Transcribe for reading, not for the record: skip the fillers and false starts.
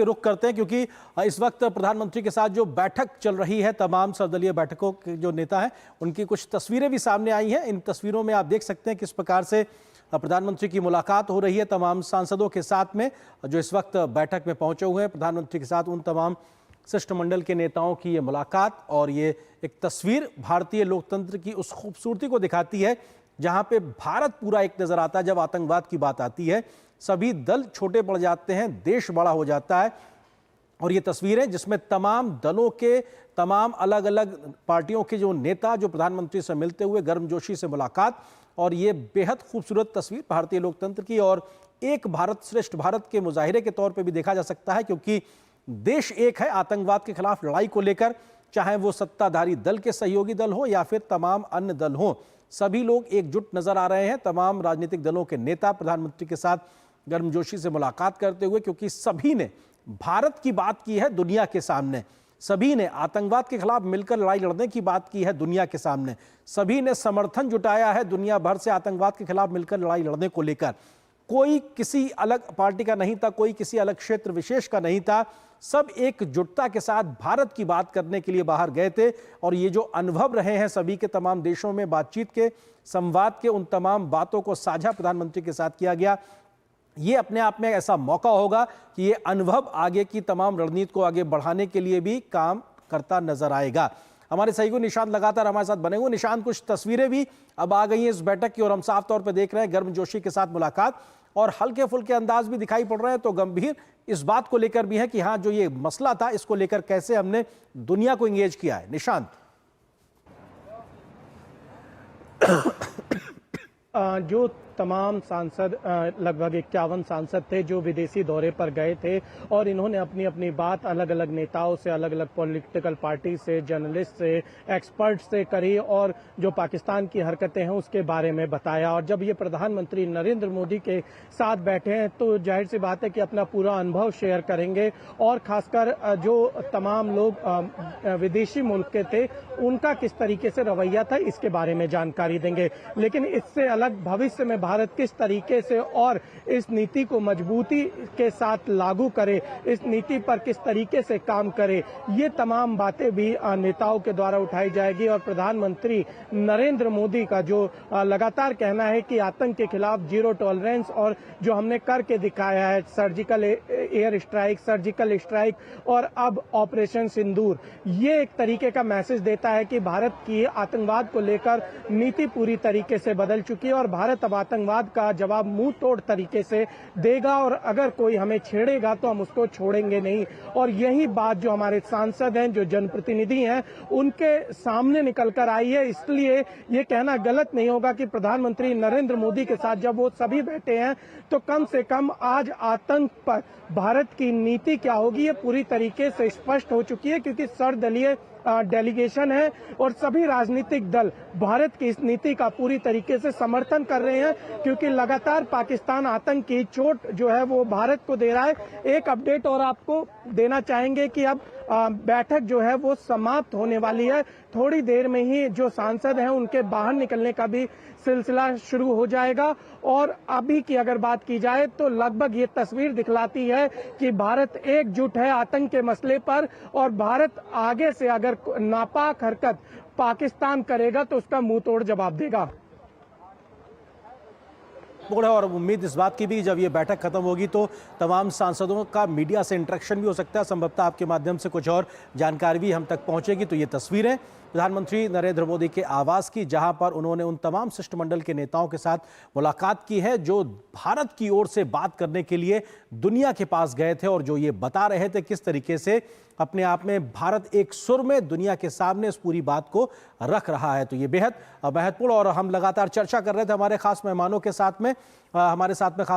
रुख करते हैं क्योंकि इस वक्त प्रधानमंत्री के साथ जो बैठक चल रही है, तमाम सर्वदलीय बैठकों के जो नेता हैं उनकी कुछ तस्वीरें भी सामने आई हैं। इन तस्वीरों में आप देख सकते हैं किस प्रकार से प्रधानमंत्री की मुलाकात हो रही है तमाम सांसदों के साथ में जो इस वक्त बैठक में पहुंचे हुए हैं। प्रधानमंत्री के साथ उन तमाम शिष्टमंडल के नेताओं की ये मुलाकात और ये एक तस्वीर भारतीय लोकतंत्र की उस खूबसूरती को दिखाती है जहां पे भारत पूरा एक नजर आता है। जब आतंकवाद की बात आती है सभी दल छोटे पड़ जाते हैं, देश बड़ा हो जाता है। और ये तस्वीरें जिसमें तमाम दलों के तमाम अलग अलग पार्टियों के जो नेता जो प्रधानमंत्री से मिलते हुए गर्मजोशी से मुलाकात, और ये बेहद खूबसूरत तस्वीर भारतीय लोकतंत्र की और एक भारत श्रेष्ठ भारत के मुजाहिरे के तौर पे भी देखा जा सकता है क्योंकि देश एक है। आतंकवाद के खिलाफ लड़ाई को लेकर चाहे वो सत्ताधारी दल के सहयोगी दल हो या फिर तमाम अन्य दल हो, सभी लोग एकजुट नजर आ रहे हैं। तमाम राजनीतिक दलों के नेता प्रधानमंत्री के साथ गर्मजोशी से मुलाकात करते हुए, क्योंकि सभी ने भारत की बात की है दुनिया के सामने, सभी ने आतंकवाद के खिलाफ मिलकर लड़ाई लड़ने की बात की है दुनिया के सामने, सभी ने समर्थन जुटाया है दुनिया भर से आतंकवाद के खिलाफ मिलकर लड़ाई लड़ने को लेकर। कोई किसी अलग पार्टी का नहीं था, कोई किसी अलग क्षेत्र विशेष का नहीं था, सब एकजुटता के साथ भारत की बात करने के लिए बाहर गए थे। और ये जो अनुभव रहे हैं सभी के तमाम देशों में बातचीत के, संवाद के, उन तमाम बातों को साझा प्रधानमंत्री के साथ किया गया। ये अपने आप में ऐसा मौका होगा कि ये अनुभव आगे की तमाम रणनीति को आगे बढ़ाने के लिए भी काम करता नजर आएगा। हमारे सहयोगी निशांत लगातार हमारे साथ बने हुए। निशांत, कुछ तस्वीरें भी अब आ गई हैं इस बैठक की और हम साफ तौर पर देख रहे हैं गर्मजोशी के साथ मुलाकात और हल्के फुल्के अंदाज भी दिखाई पड़ रहे हैं। तो गंभीर इस बात को लेकर भी है कि हाँ, जो ये मसला था इसको लेकर कैसे हमने दुनिया को इंगेज किया है। निशांत, जो तमाम सांसद लगभग 51 सांसद थे जो विदेशी दौरे पर गए थे और इन्होंने अपनी अपनी बात अलग अलग नेताओं से, अलग अलग पॉलिटिकल पार्टी से, जर्नलिस्ट से, एक्सपर्ट से करी और जो पाकिस्तान की हरकतें हैं उसके बारे में बताया। और जब ये प्रधानमंत्री नरेंद्र मोदी के साथ बैठे हैं तो जाहिर सी बात है कि अपना पूरा अनुभव शेयर करेंगे और खासकर जो तमाम लोग विदेशी मुल्क के थे उनका किस तरीके से रवैया था इसके बारे में जानकारी देंगे। लेकिन इससे अलग भविष्य में भारत किस तरीके से और इस नीति को मजबूती के साथ लागू करे, इस नीति पर किस तरीके से काम करे, ये तमाम बातें भी नेताओं के द्वारा उठाई जाएगी। और प्रधानमंत्री नरेंद्र मोदी का जो लगातार कहना है कि आतंक के खिलाफ जीरो टॉलरेंस और जो हमने करके दिखाया है surgical air strike, surgical strike और अब ऑपरेशन सिंदूर, ये एक तरीके का मैसेज देता है कि भारत की आतंकवाद को लेकर नीति पूरी तरीके से बदल चुकी है और भारत अब आतंकवाद का जवाब मुंह तोड़ तरीके से देगा और अगर कोई हमें छेड़ेगा तो हम उसको छोड़ेंगे नहीं। और यही बात जो हमारे सांसद हैं, जो जनप्रतिनिधि हैं, उनके सामने निकल कर आई है। इसलिए ये कहना गलत नहीं होगा कि प्रधानमंत्री नरेंद्र मोदी के साथ जब वो सभी बैठे हैं तो कम से कम आज आतंक पर भारत की नीति क्या होगी ये पूरी तरीके से स्पष्ट हो चुकी है, क्योंकि सर्वदलीय डेलीगेशन है और सभी राजनीतिक दल भारत की इस नीति का पूरी तरीके से समर्थन कर रहे हैं, क्योंकि लगातार पाकिस्तान आतंक की चोट जो है वो भारत को दे रहा है। एक अपडेट और आपको देना चाहेंगे कि अब बैठक जो है वो समाप्त होने वाली है। थोड़ी देर में ही जो सांसद हैं उनके बाहर निकलने का भी सिलसिला शुरू हो जाएगा। और अभी की अगर बात की जाए तो लगभग ये तस्वीर दिखलाती है कि भारत एकजुट है आतंक के मसले पर और भारत आगे से अगर नापाक हरकत पाकिस्तान करेगा तो उसका मुंह तोड़ जवाब देगा। और उम्मीद इस बात की भी जब ये बैठक खत्म होगी तो तमाम सांसदों का मीडिया से इंटरेक्शन भी हो सकता है, संभवतः आपके माध्यम से कुछ और जानकारी भी हम तक पहुंचेगी। तो ये तस्वीरें प्रधानमंत्री नरेंद्र मोदी के आवास की, जहां पर उन्होंने उन तमाम शिष्टमंडल के नेताओं के साथ मुलाकात की है जो भारत की ओर से बात करने के लिए दुनिया के पास गए थे और जो ये बता रहे थे किस तरीके से अपने आप में भारत एक सुर में दुनिया के सामने इस पूरी बात को रख रहा है। तो ये बेहद महत्वपूर्ण और हम लगातार चर्चा कर रहे थे हमारे खास मेहमानों के साथ में, हमारे साथ में खास